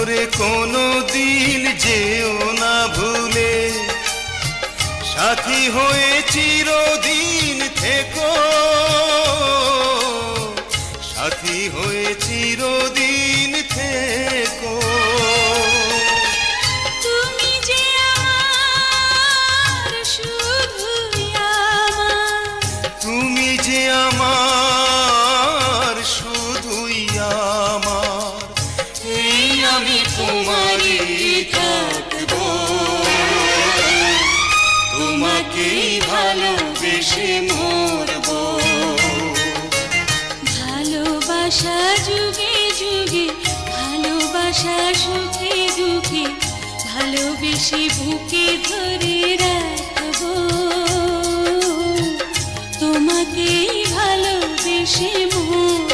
ওরে কোনো দিন যেও না ভুলে, সাথী হয়ে চিরদিন থেকো, সাথী হয়ে চিরদিন থেকো। তুমি যে আমার শুধুই আমার, তুমি যে আমার শুধুই আমার, এই আমি তোমারই থাকবো, তোমাকেই ভালোবেসে মরবো। ভালোবাসা যুগে যুগে, ভালোবাসা সুখে দুঃখে, ভালোবেসে বুকে ধরে রাখবো, তোমাকেই ভালোবেসে মরবো।